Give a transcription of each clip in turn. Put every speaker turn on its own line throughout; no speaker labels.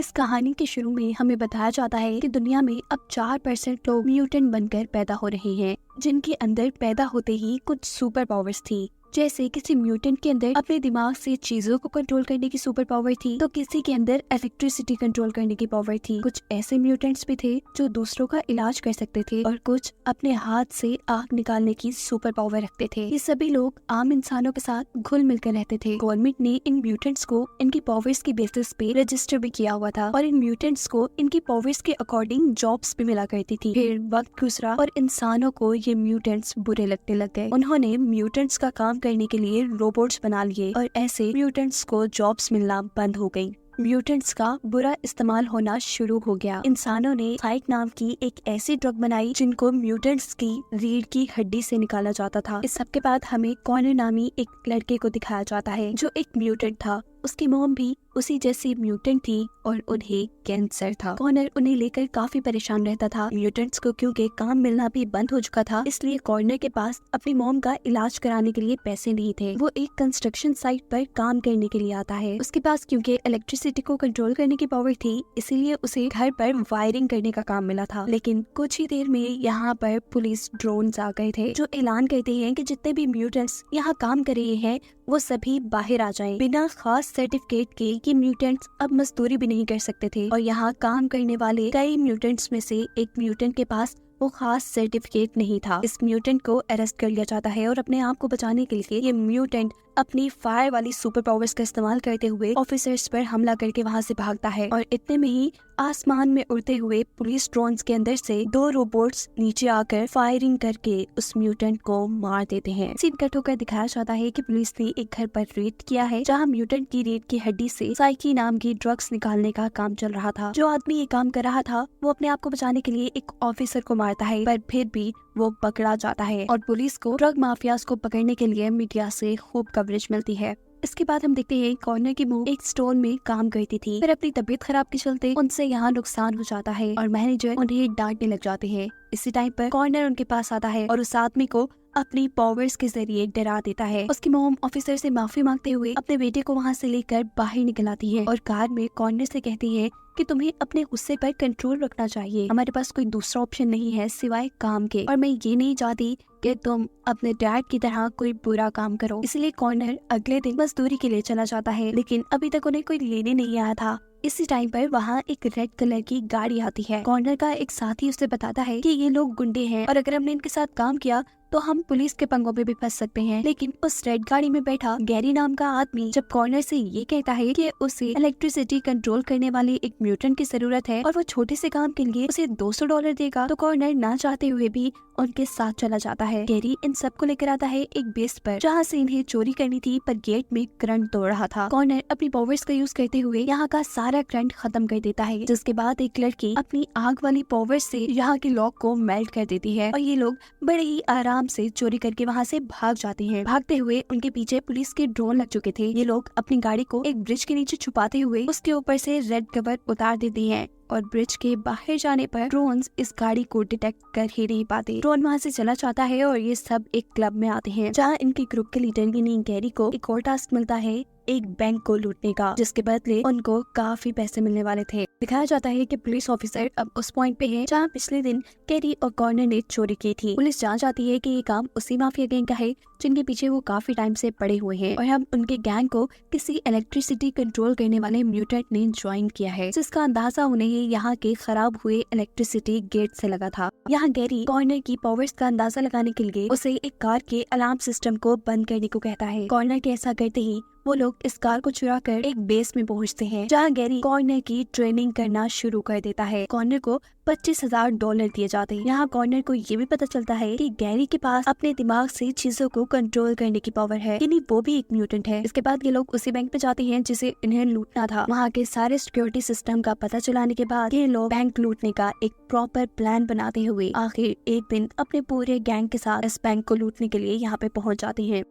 इस कहानी के शुरू में हमें बताया जाता है कि दुनिया में अब 4% लोग म्यूटेंट बनकर पैदा हो रहे हैं, जिनके अंदर पैदा होते ही कुछ सुपर पावर्स थी। जैसे किसी म्यूटेंट के अंदर अपने दिमाग से चीजों को कंट्रोल करने की सुपर पावर थी, तो किसी के अंदर इलेक्ट्रिसिटी कंट्रोल करने की पावर थी। कुछ ऐसे म्यूटेंट्स भी थे जो दूसरों का इलाज कर सकते थे और कुछ अपने हाथ से आग निकालने की सुपर पावर रखते थे। ये सभी लोग आम इंसानों के साथ घुल मिलकर रहते थे। गवर्नमेंट ने इन म्यूटेंट्स को इनकी पावर्स की बेसिस पे रजिस्टर भी किया हुआ था और इन म्यूटेंट्स को इनकी पावर्स के अकॉर्डिंग जॉब्स भी मिला करती थी। फिर वक्त गुजरा और इंसानों को ये म्यूटेंट्स बुरे लगने लग गए। उन्होंने म्यूटेंट्स का काम करने के लिए रोबोट्स बना लिए और ऐसे म्यूटेंट्स को जॉब्स मिलना बंद हो गई। म्यूटेंट्स का बुरा इस्तेमाल होना शुरू हो गया। इंसानों ने साइक नाम की एक ऐसी ड्रग बनाई जिनको म्यूटेंट्स की रीढ़ की हड्डी से निकाला जाता था। इस सब के बाद हमें कॉनर नामी एक लड़के को दिखाया जाता है जो एक म्यूटेंट था। उसकी मॉम भी उसी जैसी म्यूटेंट थी और उन्हें कैंसर था। कॉनर उन्हें लेकर काफी परेशान रहता था। म्यूटेंट्स को क्योंकि काम मिलना भी बंद हो चुका था, इसलिए कॉनर के पास अपनी मॉम का इलाज कराने के लिए पैसे नहीं थे। वो एक कंस्ट्रक्शन साइट पर काम करने के लिए आता है। उसके पास क्योंकि इलेक्ट्रिसिटी को कंट्रोल करने की पावर थी, इसीलिए उसे घर पर वायरिंग करने का काम मिला था। लेकिन कुछ ही देर में यहाँ पर पुलिस ड्रोन्स आ गए थे जो ऐलान करते हैं कि जितने भी म्यूटेंट्स यहाँ काम कर रहे हैं वो सभी बाहर आ जाएं। बिना खास सर्टिफिकेट के ये म्यूटेंट्स अब मजदूरी भी नहीं कर सकते थे और यहाँ काम करने वाले कई म्यूटेंट्स में से एक म्यूटेंट के पास वो खास सर्टिफिकेट नहीं था। इस म्यूटेंट को अरेस्ट कर लिया जाता है और अपने आप को बचाने के लिए ये म्यूटेंट अपनी फायर वाली सुपर पावर्स का इस्तेमाल करते हुए ऑफिसर्स पर हमला करके वहाँ से भागता है और इतने में ही आसमान में उड़ते हुए पुलिस ड्रोन्स के अंदर से 2 रोबोट्स नीचे आकर फायरिंग करके उस म्यूटेंट को मार देते हैं। सीन कट होकर दिखाया जाता है कि पुलिस ने एक घर पर रेड किया है जहाँ म्यूटेंट की रीढ़ की हड्डी से साइकी नाम की ड्रग्स निकालने का काम चल रहा था। जो आदमी ये काम कर रहा था वो अपने आप को बचाने के लिए एक ऑफिसर को मारता है, पर फिर भी वो पकड़ा जाता है और पुलिस को ड्रग माफियाज को पकड़ने के लिए मीडिया से खूब कवरेज मिलती है। इसके बाद हम देखते हैं कॉर्नर की बहू एक स्टोर में काम करती थी, फिर अपनी तबीयत खराब के चलते उनसे यहाँ नुकसान हो जाता है और मैनेजर उन्हें डांटने लग जाते हैं। इसी टाइम पर कॉर्नर उनके पास आता है और उस आदमी को अपनी पावर्स के जरिए डरा देता है। उसकी मॉम ऑफिसर से माफी मांगते हुए अपने बेटे को वहाँ से लेकर बाहर निकल आती है और कार में कॉर्नर से कहती है कि तुम्हें अपने गुस्से पर कंट्रोल रखना चाहिए। हमारे पास कोई दूसरा ऑप्शन नहीं है सिवाय काम के, और मैं ये नहीं चाहती कि तुम अपने डैड की तरह कोई बुरा काम करो। इसलिए कॉर्नर अगले दिन मजदूरी के लिए चला जाता है, लेकिन अभी तक उन्हें कोई लेने नहीं आया था। इसी टाइम पर वहाँ एक रेड कलर की गाड़ी आती है। कॉर्नर का एक साथी उसे बताता है कि ये लोग गुंडे हैं और अगर हमने इनके साथ काम किया तो हम पुलिस के पंगों पे भी फंस सकते हैं। लेकिन उस रेड गाड़ी में बैठा गैरी नाम का आदमी जब कॉर्नर से ये कहता है कि उसे इलेक्ट्रिसिटी कंट्रोल करने वाले एक म्यूटेंट की जरूरत है और वो छोटे से काम के लिए उसे $200 देगा, तो कॉर्नर ना चाहते हुए भी उनके साथ चला जाता है। गैरी इन सबको लेकर आता है एक बेस पर जहाँ से इन्हें चोरी करनी थी, पर गेट में करंट तोड़ रहा था। कॉर्नर अपनी पावर्स का यूज करते हुए यहाँ का सारा करंट खत्म कर देता है, जिसके बाद एक लड़की अपनी आग वाली पावर्स से यहाँ के लॉक को मेल्ट कर देती है और ये लोग बड़े ही आराम से चोरी करके वहाँ से भाग जाते हैं। भागते हुए उनके पीछे पुलिस के ड्रोन लग चुके थे। ये लोग अपनी गाड़ी को एक ब्रिज के नीचे छुपाते हुए उसके ऊपर से रेड कवर उतार देते हैं और ब्रिज के बाहर जाने पर ड्रोन्स इस गाड़ी को डिटेक्ट कर ही नहीं पाते। ड्रोन वहाँ से चला जाता है और ये सब एक क्लब में आते हैं जहाँ इनके ग्रुप के लीडर यानी गैरी को एक और टास्क मिलता है एक बैंक को लूटने का, जिसके बदले उनको काफी पैसे मिलने वाले थे। दिखाया जाता है कि पुलिस ऑफिसर अब उस पॉइंट पे है जहाँ पिछले दिन गैरी और कॉर्नर ने चोरी की थी। पुलिस जान जाती है कि ये काम उसी माफिया गैंग का है जिनके पीछे वो काफी टाइम से पड़े हुए हैं और हम उनके गैंग को किसी इलेक्ट्रिसिटी कंट्रोल करने वाले म्यूटेंट ने ज्वाइन किया है, जिसका अंदाजा उन्हें यहाँ के खराब हुए इलेक्ट्रिसिटी गेट से लगा था। यहाँ गैरी कॉर्नर की पावर्स का अंदाजा लगाने के लिए उसे एक कार के अलार्म सिस्टम को बंद करने को कहता है। कॉर्नर के ऐसा करते ही वो लोग इस कार को चुरा कर एक बेस में पहुंचते हैं जहाँ गैरी कॉर्नर की ट्रेनिंग करना शुरू कर देता है। कॉर्नर को $25,000 दिए जाते हैं। यहाँ कॉर्नर को ये भी पता चलता है कि गैरी के पास अपने दिमाग से चीजों को कंट्रोल करने की पावर है, यानी वो भी एक म्यूटेंट है। इसके बाद ये लोग उसी बैंक पे जाते हैं जिसे इन्हें लूटना था। वहाँ के सारे सिक्योरिटी सिस्टम का पता चलाने के बाद ये लोग बैंक लूटने का एक प्रॉपर प्लान बनाते हुए आखिर एक दिन अपने पूरे गैंग के साथ इस बैंक को लूटने के लिए यहाँ पे पहुँच जाते हैं।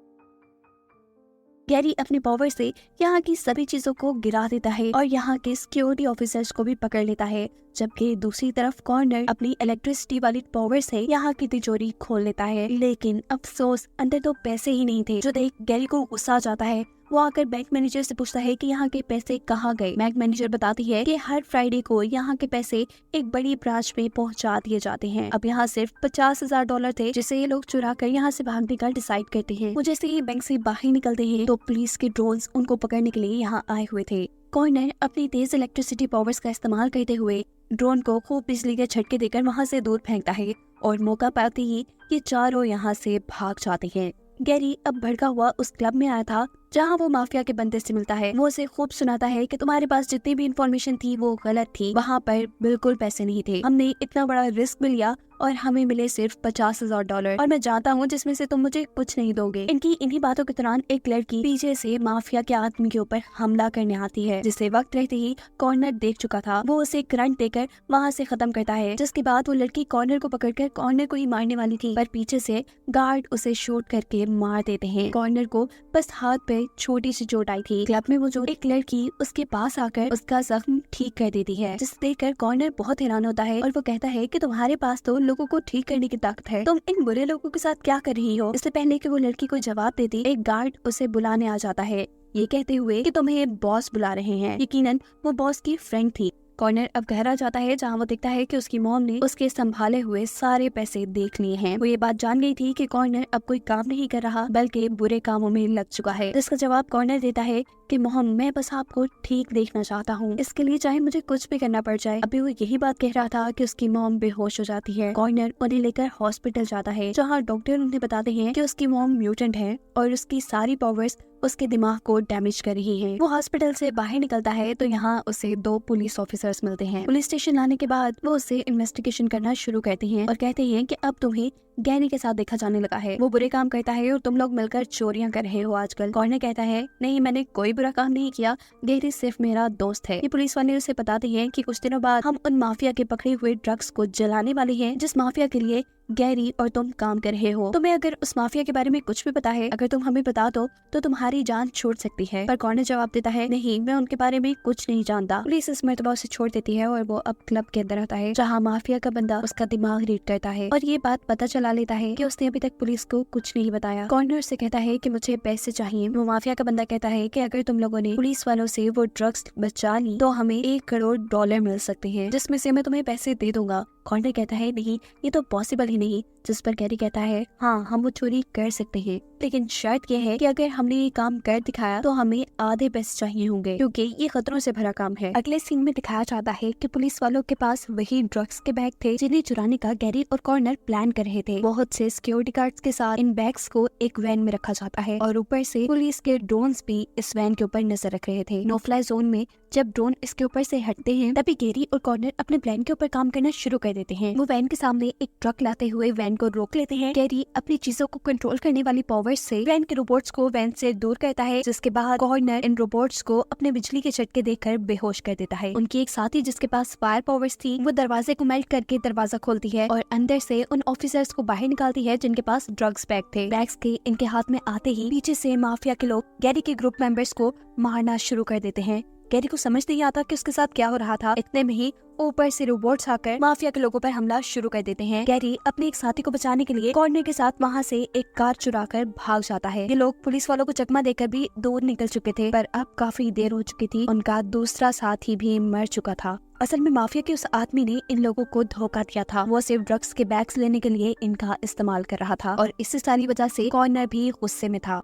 गैरी अपने पावर से यहाँ की सभी चीजों को गिरा देता है और यहाँ के सिक्योरिटी ऑफिसर्स को भी पकड़ लेता है, जबकि दूसरी तरफ कॉर्नर अपनी इलेक्ट्रिसिटी वाली पावर से यहाँ की तिजोरी खोल लेता है। लेकिन अफसोस अंदर तो पैसे ही नहीं थे, जो देख गैरी को गुस्सा आ जाता है वो आकर बैंक मैनेजर से पूछता है कि यहाँ के पैसे कहाँ गए। बैंक मैनेजर बताती है कि हर फ्राइडे को यहाँ के पैसे एक बड़ी ब्रांच में पहुँचा दिए जाते हैं। अब यहाँ सिर्फ $50,000 थे जिसे ये लोग चुरा कर यहाँ से भागने का डिसाइड करते हैं। वो जैसे ही बैंक से बाहर निकलते हैं तो पुलिस के ड्रोन्स उनको पकड़ने के लिए यहाँ आए हुए थे। कॉर्नर अपनी तेज इलेक्ट्रिसिटी पावर्स का इस्तेमाल करते हुए ड्रोन को खूब बिजली के झटके देकर वहाँ से दूर फेंकता है और मौका पाते ही ये चारों यहाँ से भाग जाते हैं। गैरी अब भड़का हुआ उस क्लब में आया था जहाँ वो माफिया के बंदे से मिलता है। वो उसे खूब सुनाता है कि तुम्हारे पास जितनी भी इंफॉर्मेशन थी वो गलत थी, वहाँ पर बिल्कुल पैसे नहीं थे, हमने इतना बड़ा रिस्क भी लिया और हमें मिले सिर्फ $50,000 और मैं जानता हूँ जिसमें से तुम मुझे कुछ नहीं दोगे। इनकी इन्हीं बातों के दौरान एक लड़की पीछे से माफिया के आदमी के ऊपर हमला करने आती है जिसे वक्त रहते ही कॉर्नर देख चुका था। वो उसे करंट देकर वहाँ से खत्म करता है, जिसके बाद वो लड़की कॉर्नर को पकड़कर कॉर्नर को ही मारने वाली थी, पर पीछे से गार्ड उसे शूट करके मार देते हैं। कॉर्नर को बस हाथ पे छोटी सी चोट आई थी। क्लब में मौजूद एक लड़की उसके पास आकर उसका जख्म ठीक कर देती है, जिसे देखकर कॉर्नर बहुत हैरान होता है और वो कहता है कि तुम्हारे पास तो लोगों को ठीक करने की ताकत है, तुम इन बुरे लोगों के साथ क्या कर रही हो। इससे पहले कि वो लड़की को जवाब देती एक गार्ड उसे बुलाने आ जाता है, ये कहते हुए कि तुम्हें बॉस बुला रहे हैं। यकीनन वो बॉस की फ्रेंड थी। कॉर्नर अब घर आ जाता है जहाँ वो देखता है कि उसकी मॉम ने उसके संभाले हुए सारे पैसे देख लिए हैं। वो ये बात जान गई थी कि कॉर्नर अब कोई काम नहीं कर रहा बल्कि बुरे कामों में लग चुका है। जिसका जवाब कॉर्नर देता है कि मॉम मैं बस आपको ठीक देखना चाहता हूँ, इसके लिए चाहे मुझे कुछ भी करना पड़ जाए। अभी वो यही बात कह रहा था कि उसकी मॉम बेहोश हो जाती है। कॉर्नर उन्हें लेकर हॉस्पिटल जाता है जहाँ डॉक्टर उन्हें बताते हैं कि उसकी मॉम म्यूटेंट है और उसकी सारी पावर्स उसके दिमाग को डैमेज कर रही है। वो हॉस्पिटल से बाहर निकलता है तो यहाँ उसे 2 पुलिस ऑफिसर्स मिलते हैं। पुलिस स्टेशन लाने के बाद वो उसे इन्वेस्टिगेशन करना शुरू करते हैं और कहते हैं कि अब तुम्हें गैरी के साथ देखा जाने लगा है, वो बुरे काम करता है और तुम लोग मिलकर चोरियां कर रहे हो आजकल। कॉर्नर कहता है नहीं, मैंने कोई बुरा काम नहीं किया, गैरी सिर्फ मेरा दोस्त है। ये पुलिस वाले उसे बताते हैं कि कुछ दिनों बाद हम उन माफिया के पकड़े हुए ड्रग्स को जलाने वाले हैं जिस माफिया के लिए गैरी और तुम काम कर रहे हो। तुम्हें अगर उस माफिया के बारे में कुछ भी पता है, अगर तुम हमें बता दो तो तुम्हारी जान छूट सकती है। पर कॉर्नर जवाब देता है नहीं, मैं उनके बारे में कुछ नहीं जानता। पुलिस इस मर्तबा उसे छोड़ देती है और वो अब क्लब के अंदर आता है जहाँ माफिया का बंदा उसका दिमाग रीड करता है और ये बात पता चला लेता है कि उसने अभी तक पुलिस को कुछ नहीं बताया। कॉर्नर से कहता है कि मुझे पैसे चाहिए। वो माफिया का बंदा कहता है कि अगर तुम लोगों ने पुलिस वालों से वो ड्रग्स बचा ली तो हमें $1 करोड़ मिल सकते हैं, जिसमें से मैं तुम्हें पैसे दे दूंगा। कॉर्नर कहता है नहीं, ये तो पॉसिबल ही नहीं। जिस पर गैरी कहता है हाँ, हम वो चोरी कर सकते हैं, लेकिन शर्त ये है कि अगर हमने ये काम कर दिखाया तो हमें आधे पैसे चाहिए होंगे क्योंकि ये खतरों से भरा काम है। अगले सीन में दिखाया जाता है कि पुलिस वालों के पास वही ड्रग्स के बैग थे जिन्हें चुराने का गैरी और कॉर्नर प्लान कर रहे थे। बहुत से सिक्योरिटी गार्ड्स के साथ इन बैग्स को एक वैन में रखा जाता है और ऊपर से पुलिस के ड्रोन्स भी इस वैन के ऊपर नजर रख रहे थे। नो फ्लाई जोन में जब ड्रोन इसके ऊपर से हटते हैं तभी गैरी और कॉर्नर अपने प्लान के ऊपर काम करना शुरू कर देते हैं। वो वैन के सामने एक ट्रक लाते हुए वैन को रोक लेते हैं। गैरी अपनी चीजों को कंट्रोल करने वाली पावर्स से वैन के रोबोट्स को वैन से दूर करता है, जिसके बाद कॉर्नर इन रोबोट्स को अपने बिजली के झटके देकर बेहोश कर देता है। उनकी एक साथी जिसके पास फायर पावर्स थी वो दरवाजे को मेल्ट करके दरवाजा खोलती है और अंदर से उन ऑफिसर्स को बाहर निकालती है जिनके पास ड्रग्स बैग थे। बैग्स के इनके हाथ में आते ही पीछे से माफिया के लोग गैरी के ग्रुप मेंबर्स को मारना शुरू कर देते हैं। गैरी को समझ नहीं आता कि उसके साथ क्या हो रहा था। इतने में ही ऊपर से रोबोट्स आकर माफिया के लोगों पर हमला शुरू कर देते हैं। गैरी अपने एक साथी को बचाने के लिए कॉर्नर के साथ वहाँ से एक कार चुराकर भाग जाता है। ये लोग पुलिस वालों को चकमा देकर भी दूर निकल चुके थे, पर अब काफी देर हो चुकी थी। उनका दूसरा साथी भी मर चुका था। असल में माफिया के उस आदमी ने इन लोगों को धोखा दिया था। वो सिर्फ ड्रग्स के बैग्स लेने के लिए इनका इस्तेमाल कर रहा था और इस सारी वजह से कॉर्नर भी गुस्से में था।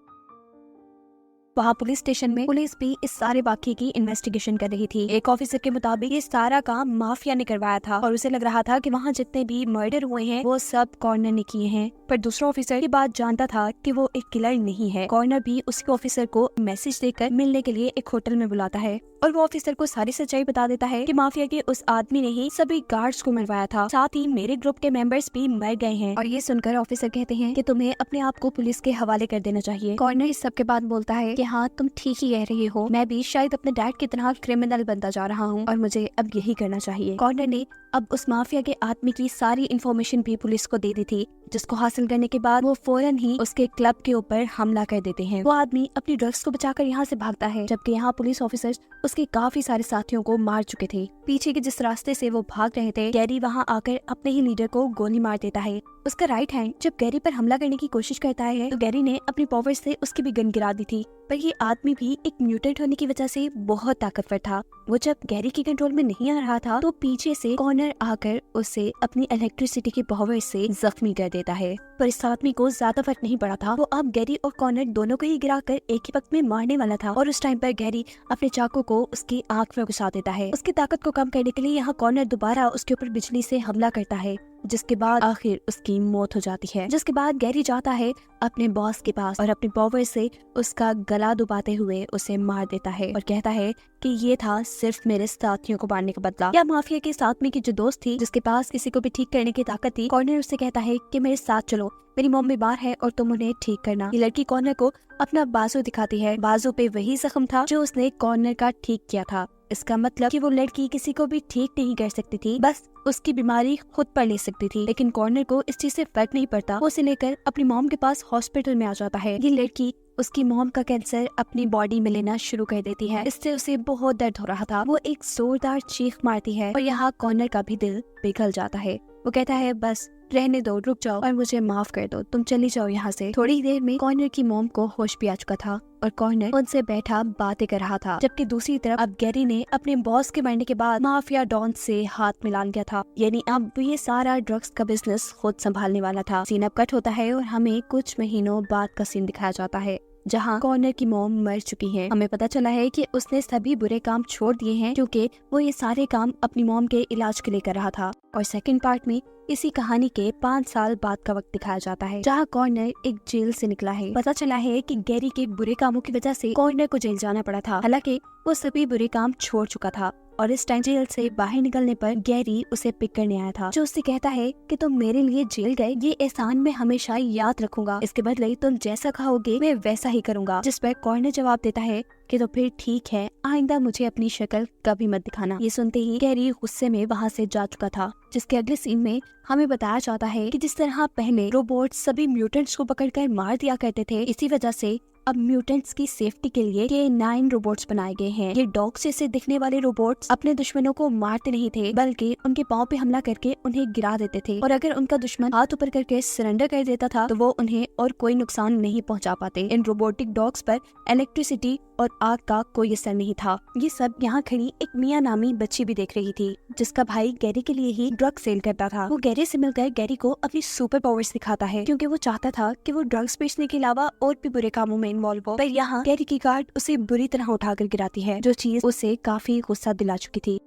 वहाँ पुलिस स्टेशन में पुलिस भी इस सारे वाकये की इन्वेस्टिगेशन कर रही थी। एक ऑफिसर के मुताबिक ये सारा काम माफिया ने करवाया था और उसे लग रहा था कि वहाँ जितने भी मर्डर हुए हैं वो सब कॉर्नर ने किए हैं। पर दूसरा ऑफिसर ये बात जानता था कि वो एक किलर नहीं है। कॉर्नर भी उसी ऑफिसर को मैसेज देकर मिलने के लिए एक होटल में बुलाता है और वो ऑफिसर को सारी सच्चाई बता देता है कि माफिया के उस आदमी ने ही सभी गार्ड्स को मरवाया था, साथ ही मेरे ग्रुप के मेंबर्स भी मर गए हैं। और ये सुनकर ऑफिसर कहते हैं कि तुम्हें अपने आप को पुलिस के हवाले कर देना चाहिए। कॉर्नर इस सब के बाद बोलता है कि हाँ, तुम ठीक ही कह रही हो, मैं भी शायद अपने डैड की तरह क्रिमिनल बनता जा रहा हूँ और मुझे अब यही करना चाहिए। कॉर्नर ने अब उस माफिया के आदमी की सारी इन्फॉर्मेशन भी पुलिस को दे दी थी, जिसको हासिल करने के बाद वो फौरन ही उसके क्लब के ऊपर हमला कर देते हैं। वो आदमी अपनी ड्रग्स को बचाकर यहाँ से भागता है, जबकि यहाँ पुलिस ऑफिसर्स उसके काफी सारे साथियों को मार चुके थे। पीछे के जिस रास्ते से वो भाग रहे थे, गैरी वहाँ आकर अपने ही लीडर को गोली मार देता है। उसका राइट हैंड जब गैरी पर हमला करने की कोशिश करता है तो गैरी ने अपनी पावर से उसकी भी गन गिरा दी थी, पर पर ये आदमी भी एक म्यूटेंट होने की वजह से बहुत ताकतवर था। वो जब गैरी के कंट्रोल में नहीं आ रहा था तो पीछे से कॉर्नर आकर उसे अपनी इलेक्ट्रिसिटी के पावर से जख्मी कर देता है। पर इस आदमी को ज्यादा फर्क नहीं पड़ा था। वो अब गैरी और कॉर्नर दोनों को ही गिराकर एक ही वक्त में मारने वाला था और उस टाइम पर गैरी अपने चाकू को उसकी आंख में घुसा देता है। उसकी ताकत को कम करने के लिए यहाँ कॉर्नर दोबारा उसके ऊपर बिजली से हमला करता है, जिसके बाद आखिर उसकी मौत हो जाती है। जिसके बाद गैरी जाता है अपने बॉस के पास और अपने पावर से उसका गला दबाते हुए उसे मार देता है और कहता है कि ये था सिर्फ मेरे साथियों को मारने का बदला। या माफिया के साथ में की जो दोस्त थी जिसके पास किसी को भी ठीक करने की ताकत थी, कॉर्नर उससे कहता है कि मेरे साथ चलो, मेरी मॉम बीमार है और तुम उन्हें ठीक करना। ये लड़की कॉर्नर को अपना बाजू दिखाती है। बाजू पे वही जख्म था जो उसने कॉर्नर का ठीक किया था। इसका मतलब कि वो लड़की किसी को भी ठीक नहीं कर सकती थी, बस उसकी बीमारी खुद पर ले सकती थी। लेकिन कॉर्नर को इस चीज से फर्क नहीं पड़ता। वो उसे लेकर अपनी मॉम के पास हॉस्पिटल में आ जाता है। ये लड़की उसकी मॉम का कैंसर अपनी बॉडी में लेना शुरू कर देती है। इससे उसे बहुत दर्द हो रहा था। वो एक जोरदार चीख मारती है और यहाँ कॉर्नर का भी दिल पिघल जाता है। वो कहता है बस रहने दो, रुक जाओ और मुझे माफ कर दो, तुम चली जाओ यहाँ से। थोड़ी देर में कॉर्नर की मॉम को होश भी आ चुका था और कॉर्नर उनसे बैठा बातें कर रहा था, जबकि दूसरी तरफ अब गैरी ने अपने बॉस के मरने के बाद माफिया डॉन से हाथ मिला लिया था। यानी अब ये सारा ड्रग्स का बिजनेस खुद संभालने वाला था। सीन अब कट होता है और हमें कुछ महीनों बाद का सीन दिखाया जाता है जहाँ कॉर्नर की मॉम मर चुकी है। हमें पता चला है कि उसने सभी बुरे काम छोड़ दिए हैं क्योंकि वो ये सारे काम अपनी मॉम के इलाज के लिए कर रहा था। और सेकंड पार्ट में इसी कहानी के 5 साल बाद का वक्त दिखाया जाता है जहाँ कॉर्नर एक जेल से निकला है। पता चला है कि गैरी के बुरे कामों की वजह से कॉर्नर को जेल जाना पड़ा था, हालांकि वो सभी बुरे काम छोड़ चुका था। और इस टाइम जेल से बाहर निकलने पर गैरी उसे पिक करने आया था, जो उससे कहता है कि तुम मेरे लिए जेल गए, ये एहसान मैं हमेशा याद रखूंगा। इसके बदले तुम जैसा खाओगे मैं वैसा ही करूंगा। जिस पर कॉर्नर जवाब देता है कि तो फिर ठीक है, आइंदा मुझे अपनी शक्ल कभी मत दिखाना। ये सुनते ही गैरी गुस्से में वहाँ से जा चुका था। जिसके अगले सीन में हमें बताया जाता है कि जिस तरह पहले रोबोट सभी म्यूटेंट्स को पकड़कर मार दिया करते थे, इसी वजह से अब म्यूटेंट्स की सेफ्टी के लिए K9 रोबोट्स बनाए गए हैं। ये डॉग जैसे दिखने वाले रोबोट्स अपने दुश्मनों को मारते नहीं थे, बल्कि उनके पाँव पे हमला करके उन्हें गिरा देते थे। और अगर उनका दुश्मन हाथ ऊपर करके सरेंडर कर देता था तो वो उन्हें और कोई नुकसान नहीं पहुंचा पाते। इन रोबोटिक डॉग्स पर इलेक्ट्रिसिटी और आग का कोई असर नहीं था। ये सब यहाँ खड़ी एक मिया नामी बच्ची भी देख रही थी, जिसका भाई गैरी के लिए ही ड्रग सेल करता था। वो गैरी से मिलकर गैरी को अपनी सुपर पावर्स दिखाता है, क्योंकि वो चाहता था कि वो ड्रग्स बेचने के अलावा और भी बुरे कामों में इन्वॉल्व हो। पर यहाँ गैरी की गार्ड उसे बुरी तरह उठाकर गिराती है, जो चीज उसे काफी गुस्सा दिला चुकी थी।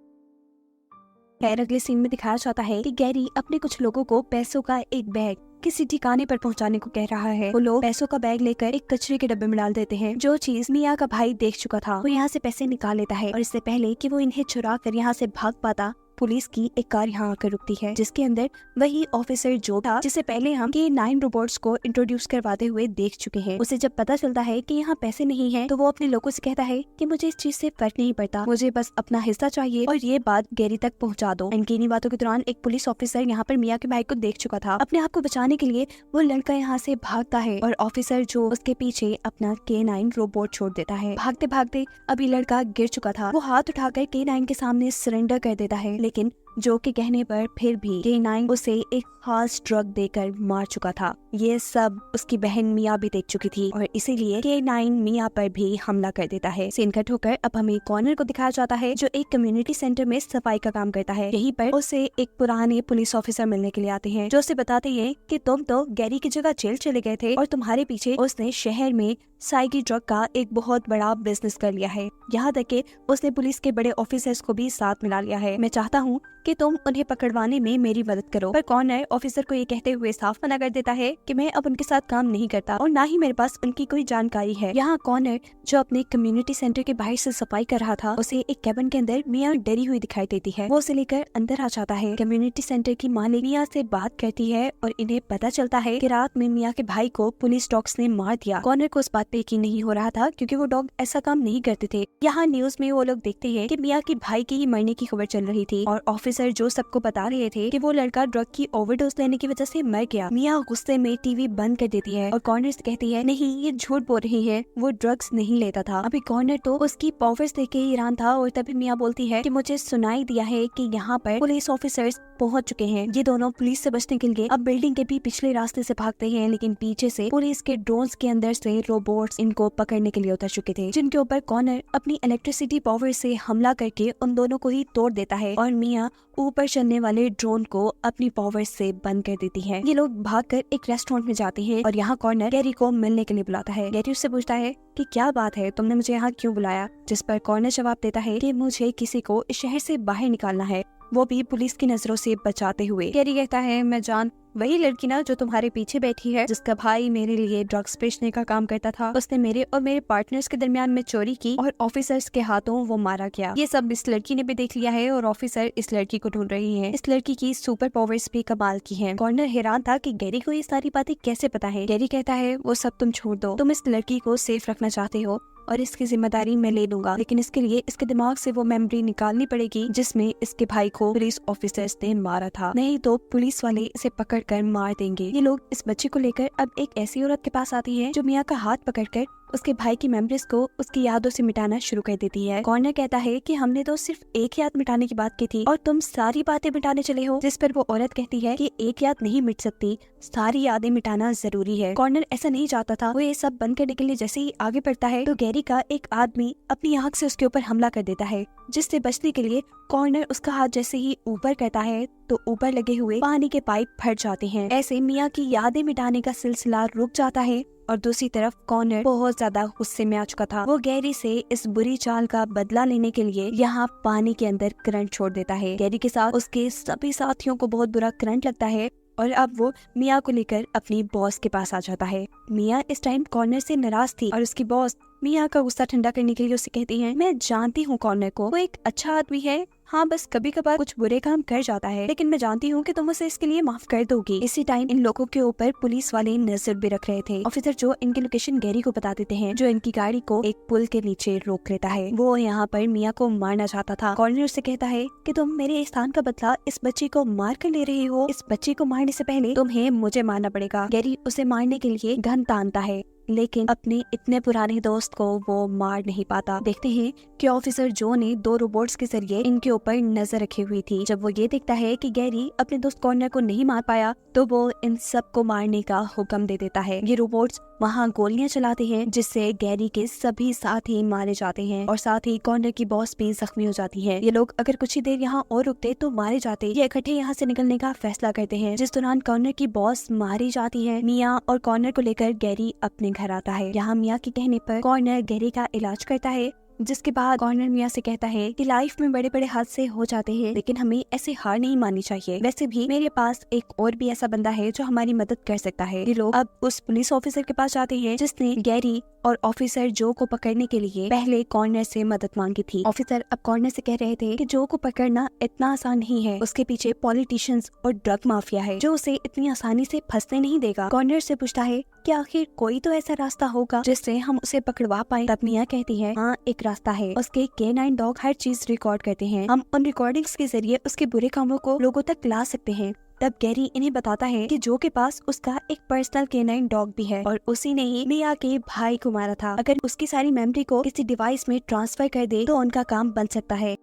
खैर अगले सीन में दिखाया जाता है कि गैरी अपने कुछ लोगों को पैसों का एक बैग किसी ठिकाने पर पहुंचाने को कह रहा है। वो लोग पैसों का बैग लेकर एक कचरे के डब्बे में डाल देते हैं, जो चीज मिया का भाई देख चुका था। वो यहाँ से पैसे निकाल लेता है और इससे पहले कि वो इन्हें चुरा कर यहाँ से भाग पाता, पुलिस की एक कार यहाँ आकर रुकती है, जिसके अंदर वही ऑफिसर जो था जिसे पहले हम K9 रोबोट्स को इंट्रोड्यूस करवाते हुए देख चुके हैं। उसे जब पता चलता है कि यहाँ पैसे नहीं हैं, तो वो अपने लोगों से कहता है कि मुझे इस चीज से फर्क नहीं पड़ता, मुझे बस अपना हिस्सा चाहिए और ये बात गैरी तक पहुँचा दो। इनकी इन्हीं बातों के दौरान एक पुलिस ऑफिसर यहाँ पर मिया के भाई को देख चुका था। अपने आप को बचाने के लिए वो लड़का यहाँ से भागता है और ऑफिसर जो उसके पीछे अपना K9 रोबोट छोड़ देता है। भागते भागते अभी लड़का गिर चुका था। वो हाथ उठाकर K9 के सामने सरेंडर कर देता है, लेकिन जो के कहने पर फिर भी K9 उसे एक खास ड्रग देकर मार चुका था। ये सब उसकी बहन मिया भी देख चुकी थी और इसीलिए K9 मिया पर भी हमला कर देता है। सीन कट होकर अब हमें कॉर्नर को दिखाया जाता है, जो एक कम्युनिटी सेंटर में सफाई का काम करता है। यहीं पर उसे एक पुराने पुलिस ऑफिसर मिलने के लिए आते हैं, जो उसे बताते हैं कि तुम तो गैरी की जगह जेल चले गए थे और तुम्हारे पीछे उसने शहर में साइकी ड्रग का एक बहुत बड़ा बिजनेस कर लिया है। यहाँ तक कि उसने पुलिस के बड़े ऑफिसर्स को भी साथ मिला लिया है। मैं चाहता हूँ कि तुम उन्हें पकड़वाने में मेरी मदद करो। पर कॉर्नर ऑफिसर को ये कहते हुए साफ मना कर देता है कि मैं अब उनके साथ काम नहीं करता और ना ही मेरे पास उनकी कोई जानकारी है। यहाँ कॉर्नर जो अपने कम्युनिटी सेंटर के बाहर से सफाई कर रहा था, उसे एक कैबिन के अंदर मिया डरी हुई दिखाई देती है। वो उसे लेकर अंदर आ जाता है। कम्युनिटी सेंटर की मालिक मिया से बात करती है और इन्हें पता चलता है कि रात में मिया के भाई को पुलिस डॉग्स ने मार दिया। कॉर्नर को उस बात पे यकीन नहीं हो रहा था, क्योंकि वो डॉग ऐसा काम नहीं करते थे। यहाँ न्यूज में वो लोग देखते हैं कि मिया के भाई के ही मरने की खबर चल रही थी और ऑफिस ऑफिसर जो सबको बता रहे थे कि वो लड़का ड्रग की ओवरडोज लेने की वजह से मर गया। मिया गुस्से में टीवी बंद कर देती है और कॉर्नर से कहती है नहीं ये झूठ बोल रही है, वो ड्रग्स नहीं लेता था। अभी कॉर्नर तो उसकी पावर्स देख के हैरान था और तभी मिया बोलती है कि मुझे सुनाई दिया है कि यहाँ पर पुलिस ऑफिसर्स पहुंच चुके हैं। ये दोनों पुलिस से बचने के लिए अब बिल्डिंग के भी पिछले रास्ते से भागते हैं, लेकिन पीछे से पुलिस के ड्रोन्स के अंदर से रोबोट्स इनको पकड़ने के लिए उतर चुके थे, जिनके ऊपर कॉर्नर अपनी इलेक्ट्रिसिटी पावर से हमला करके उन दोनों को ही तोड़ देता है और मिया ऊपर चलने वाले ड्रोन को अपनी पावर से बंद कर देती है। ये लोग भागकर एक रेस्टोरेंट में जाते हैं और यहाँ कॉर्नर गैरी को मिलने के लिए बुलाता है। गैरी उससे पूछता है कि क्या बात है, तुमने मुझे यहाँ क्यों बुलाया? जिस पर कॉर्नर जवाब देता है कि मुझे किसी को इस शहर से बाहर निकालना है, वो भी पुलिस की नजरों से बचाते हुए। गैरी कहता है मैं जान वही लड़की ना जो तुम्हारे पीछे बैठी है, जिसका भाई मेरे लिए ड्रग्स बेचने का काम करता था। उसने मेरे और मेरे पार्टनर्स के दरमियान में चोरी की और ऑफिसर्स के हाथों वो मारा गया। ये सब इस लड़की ने भी देख लिया है और ऑफिसर इस लड़की को ढूंढ रही है। इस लड़की की सुपर पावर्स भी कमाल की हैं। कॉर्नर हैरान था कि गैरी को ये सारी बातें कैसे पता है। गैरी कहता है वो सब तुम छोड़ दो, तुम इस लड़की को सेफ रखना चाहते हो और इसकी जिम्मेदारी मैं ले लूंगा, लेकिन इसके लिए इसके दिमाग से वो मेमोरी निकालनी पड़ेगी जिसमें इसके भाई को पुलिस ऑफिसर्स ने मारा था, नहीं तो पुलिस वाले इसे पकड़कर मार देंगे। ये लोग इस बच्चे को लेकर अब एक ऐसी औरत के पास आती है जो मिया का हाथ पकड़कर उसके भाई की मेमोरीज को उसकी यादों से मिटाना शुरू कर देती है। कॉर्नर कहता है कि हमने तो सिर्फ एक याद मिटाने की बात की थी और तुम सारी बातें मिटाने चले हो। जिस पर वो औरत कहती है कि एक याद नहीं मिट सकती, सारी यादें मिटाना जरूरी है। कॉर्नर ऐसा नहीं चाहता था। वो ये सब बंद करने के लिए जैसे ही आगे बढ़ता है तो गैरी का एक आदमी अपनी आंख से उसके ऊपर हमला कर देता है, जिससे बचने के लिए कॉर्नर उसका हाथ जैसे ही ऊपर करता है तो ऊपर लगे हुए पानी के पाइप फट जाते हैं। ऐसे मिया की यादें मिटाने का सिलसिला रुक जाता है और दूसरी तरफ कॉर्नर बहुत ज्यादा गुस्से में आ चुका था। वो गैरी से इस बुरी चाल का बदला लेने के लिए यहाँ पानी के अंदर करंट छोड़ देता है। गैरी के साथ उसके सभी साथियों को बहुत बुरा करंट लगता है और अब वो मिया को लेकर अपनी बॉस के पास आ जाता है। मिया इस टाइम कॉर्नर से नाराज थी और उसकी बॉस मिया का गुस्सा ठंडा करने के लिए उसे कहती है मैं जानती हूँ कॉर्नर को, वो एक अच्छा आदमी है, हाँ बस कभी कभार कुछ बुरे काम कर जाता है, लेकिन मैं जानती हूँ कि तुम उसे इसके लिए माफ कर दोगी। इसी टाइम इन लोगों के ऊपर पुलिस वाले नजर भी रख रहे थे। ऑफिसर जो इनकी लोकेशन गैरी को बता देते हैं, जो इनकी गाड़ी को एक पुल के नीचे रोक लेता है। वो यहाँ पर मिया को मारना चाहता था। कॉर्नर से कहता है कि तुम मेरे स्थान का बदला इस बच्ची को मार कर ले रहे हो, इस बच्ची को मारने से पहले तुम्हें मुझे मारना पड़ेगा। गैरी उसे मारने के लिए गन तानता है, लेकिन अपने इतने पुराने दोस्त को वो मार नहीं पाता। देखते हैं कि ऑफिसर जो ने 2 रोबोट्स के जरिए इनके ऊपर नजर रखी हुई थी। जब वो ये देखता है कि गैरी अपने दोस्त कॉर्नर को नहीं मार पाया तो वो इन सब को मारने का हुक्म दे देता है। ये रोबोट्स वहाँ गोलियां चलाते हैं जिससे गैरी के सभी साथी मारे जाते हैं और साथ ही कॉर्नर की बॉस भी जख्मी हो जाती है। ये लोग अगर कुछ ही देर यहाँ और रुकते तो मारे जाते। ये इकट्ठे यहाँ से निकलने का फैसला करते हैं। जिस दौरान कॉर्नर की बॉस मारी जाती है, मिया और कॉर्नर को लेकर गैरी अपने घर आता है। यहाँ मिया के कहने पर कॉर्नर गैरी का इलाज करता है, जिसके बाद कॉर्नर मिया से कहता है कि लाइफ में बड़े बड़े हादसे हो जाते हैं, लेकिन हमें ऐसे हार नहीं माननी चाहिए। वैसे भी मेरे पास एक और भी ऐसा बंदा है जो हमारी मदद कर सकता है। ये लोग अब उस पुलिस ऑफिसर के पास जाते हैं जिसने गैरी और ऑफिसर जो को पकड़ने के लिए पहले कॉर्नर से मदद मांगी थी। ऑफिसर अब कॉर्नर से कह रहे थे कि जो को पकड़ना इतना आसान नहीं है, उसके पीछे पॉलिटिशियंस और ड्रग माफिया है जो उसे इतनी आसानी से फंसने नहीं देगा। कॉर्नर से पूछता है कि आखिर कोई तो ऐसा रास्ता होगा जिससे हम उसे पकड़वा पाए। तब मिया कहती है हाँ एक रास्ता है, उसके K9 डॉग हर चीज रिकॉर्ड करते हैं, हम उन रिकॉर्डिंग्स के जरिए उसके बुरे कामों को लोगों तक ला सकते हैं। तब गैरी इन्हें बताता है कि जो के पास उसका एक पर्सनल K9 डॉग भी है और उसी ने ही मिया के भाई को मारा था। अगर उसकी सारी मेमोरी को किसी डिवाइस में ट्रांसफर कर दे तो उनका काम बन सकता है।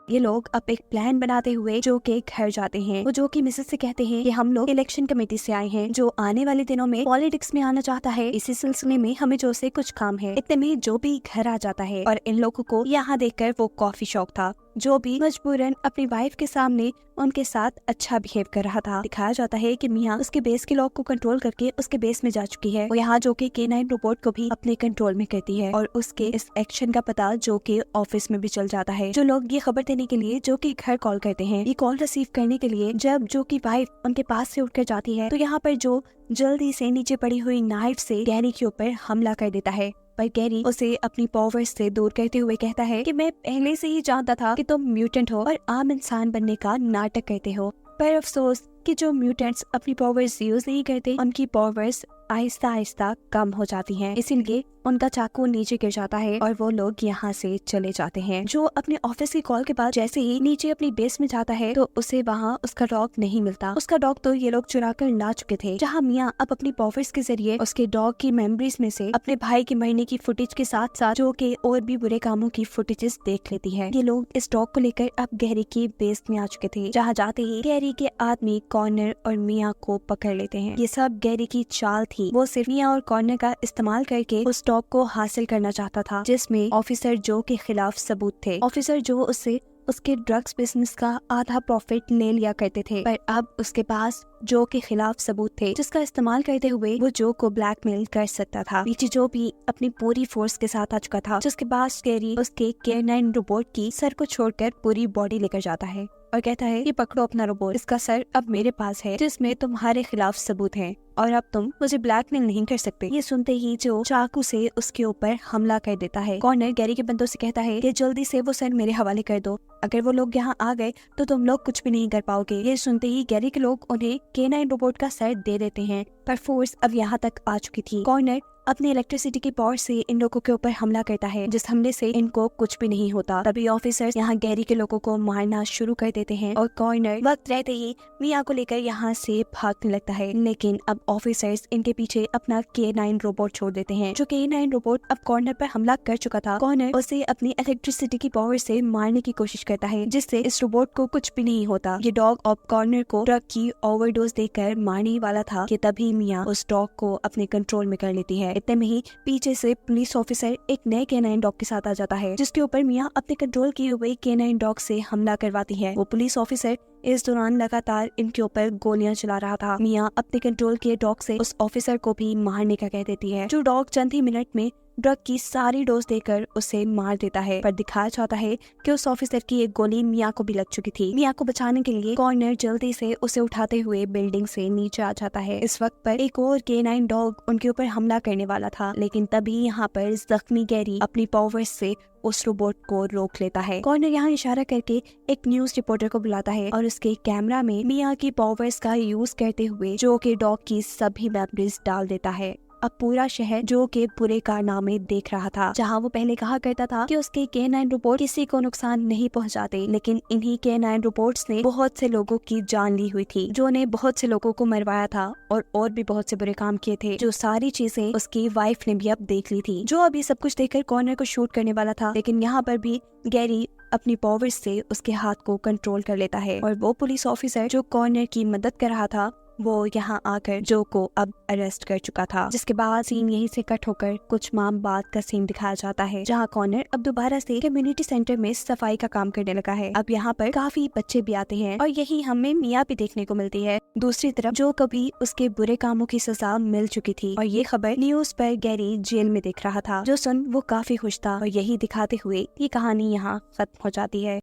ये लोग अब एक प्लान बनाते हुए जो के घर जाते हैं। वो जो की मिसेस से कहते हैं कि हम लोग इलेक्शन कमेटी से आए हैं जो आने वाले दिनों में पॉलिटिक्स में आना चाहता है, इसी सिलसिले में हमें जो से कुछ काम है। इतने में जो भी घर आ जाता है और इन लोगों को यहाँ देखकर वो कॉफी शॉप था, जो भी मजबूरन अपनी वाइफ के सामने उनके साथ अच्छा बिहेव कर रहा था। दिखाया जाता है कि मिया उसके बेस के लॉक को कंट्रोल करके उसके बेस में जा चुकी है। वो यहाँ जो के K9 रोबोट को भी अपने कंट्रोल में करती है और उसके इस एक्शन का पता जो के ऑफिस में भी चल जाता है। जो लोग ये खबर देने के लिए जो के घर कॉल करते हैं, ये कॉल रिसीव करने के लिए जब जो की वाइफ उनके पास से उठकर जाती है तो यहाँ पर जो जल्दी से नीचे पड़ी हुई नाइफ से गैरी के ऊपर हमला कर देता है। पर गैरी उसे अपनी पावर्स से दूर करते हुए कहता है कि मैं पहले से ही जानता था कि तुम म्यूटेंट हो और आम इंसान बनने का नाटक करते हो। पर अफसोस कि जो म्यूटेंट्स अपनी पावर्स यूज नहीं करते, उनकी पावर्स आहिस्ता आहिस्ता कम हो जाती हैं, इसीलिए उनका चाकू नीचे गिर जाता है और वो लोग यहाँ से चले जाते हैं। जो अपने ऑफिस की कॉल के बाद जैसे ही नीचे अपनी बेस में जाता है तो उसे वहाँ उसका डॉग नहीं मिलता। उसका डॉग तो ये लोग चुरा कर ला चुके थे। जहाँ मिया अब अपनी पॉवर्स के जरिए उसके डॉग की मेमोरीज में से अपने भाई के मरने की फुटेज के साथ साथ जो के और भी बुरे कामों की फुटेजेस देख लेती है। ये लोग इस डॉग को लेकर अब गैरी की बेस में आ चुके थे। जहाँ जाते ही गैरी के आदमी कॉर्नर और मिया को पकड़ लेते हैं। ये सब गैरी की चाल थी। वो सिर्फ मिया और कॉर्नर का इस्तेमाल करके उस डॉग को हासिल करना चाहता था जिसमें ऑफिसर जो के खिलाफ सबूत थे। ऑफिसर जो उससे उसके ड्रग्स बिजनेस का आधा प्रॉफिट ले लिया करते थे, पर अब उसके पास जो के खिलाफ सबूत थे जिसका इस्तेमाल करते हुए वो जो को ब्लैकमेल कर सकता था। पीछे जो भी अपनी पूरी फोर्स के साथ आ चुका था, जिसके बाद गैरी उसके K9 रोबोट की सर को छोड़कर पूरी बॉडी लेकर जाता है और कहता है ये पकड़ो अपना रोबोट, इसका सर अब मेरे पास है जिसमें तुम्हारे खिलाफ सबूत हैं और अब तुम मुझे ब्लैकमेल नहीं कर सकते। ये सुनते ही जो चाकू से उसके ऊपर हमला कर देता है। कॉर्नर गैरी के बंदों से कहता है कि जल्दी से वो सर मेरे हवाले कर दो, अगर वो लोग यहाँ आ गए तो तुम लोग कुछ भी नहीं कर पाओगे। ये सुनते ही गैरी के लोग उन्हें K9 रोबोट का सर दे देते हैं, पर फोर्स अब यहाँ तक आ चुकी थी। कॉर्नर अपनी इलेक्ट्रिसिटी की पावर से इन लोगों के ऊपर हमला करता है, जिस हमले से इनको कुछ भी नहीं होता। तभी ऑफिसर्स यहाँ गैरी के लोगों को मारना शुरू कर देते हैं और कॉर्नर वक्त रहते ही मिया को लेकर यहाँ से भागने लगता है। लेकिन अब ऑफिसर्स इनके पीछे अपना K9 रोबोट छोड़ देते हैं। जो K9 रोबोट अब कॉर्नर पर हमला कर चुका था, कॉर्नर उसे अपनी इलेक्ट्रिसिटी की पावर से मारने की कोशिश करता है, जिससे इस रोबोट को कुछ भी नहीं होता। ये डॉग अब कॉर्नर को ड्रग की ओवरडोज देकर मारने वाला था कि तभी मिया उस डॉग को अपने कंट्रोल में कर लेती है। इतने में ही पीछे से पुलिस ऑफिसर एक नए K9 डॉग के साथ आ जाता है, जिसके ऊपर मिया अपने कंट्रोल किए हुए K9 डॉग से हमला करवाती है। वो पुलिस ऑफिसर इस दौरान लगातार इनके ऊपर गोलियां चला रहा था। मिया अपने कंट्रोल किए डॉग से उस ऑफिसर को भी मारने का कह देती है। जो डॉग चंद ही मिनट में ड्रग की सारी डोज देकर उसे मार देता है, पर दिखाया जाता है कि उस ऑफिसर की एक गोली मिया को भी लग चुकी थी। मिया को बचाने के लिए कॉर्नर जल्दी से उसे उठाते हुए बिल्डिंग से नीचे आ जाता है। इस वक्त पर एक और K9 डॉग उनके ऊपर हमला करने वाला था, लेकिन तभी यहाँ पर जख्मी गैरी अपनी पावर्स से उस रोबोट को रोक लेता है। कॉर्नर यहाँ इशारा करके एक न्यूज रिपोर्टर को बुलाता है और उसके कैमरा में मिया की पावर्स का यूज करते हुए जो के डॉग की सभी मेमोरीज डाल देता है। अब पूरा शहर जो के बुरे कारनामे देख रहा था। जहां वो पहले कहा करता था कि उसके K9 रोबोट किसी को नुकसान नहीं पहुंचाते, लेकिन इन्हीं K9 रोबोट्स ने बहुत से लोगों की जान ली हुई थी, जो ने बहुत से लोगों को मरवाया था और भी बहुत से बुरे काम किए थे। जो सारी चीजें उसकी वाइफ ने भी अब देख ली थी। जो अभी सब कुछ देखकर कॉर्नर को शूट करने वाला था, लेकिन यहाँ पर भी गैरी अपनी पावर्स से उसके हाथ को कंट्रोल कर लेता है और वो पुलिस ऑफिसर जो कॉर्नर की मदद कर रहा था वो यहाँ आकर जो को अब अरेस्ट कर चुका था। जिसके बाद सीन यहीं से कट होकर कुछ माह बाद का सीन दिखाया जाता है, जहाँ कॉर्नर अब दोबारा से कम्युनिटी सेंटर में सफाई का काम करने लगा है। अब यहाँ पर काफी बच्चे भी आते हैं और यही हमें मिया भी देखने को मिलती है। दूसरी तरफ जो कभी उसके बुरे कामों की सजा मिल चुकी थी और ये खबर न्यूज पर गैरी जेल में देख रहा था, जो सुन वो काफी खुश था और यही दिखाते हुए ये कहानी यहाँ खत्म हो जाती है।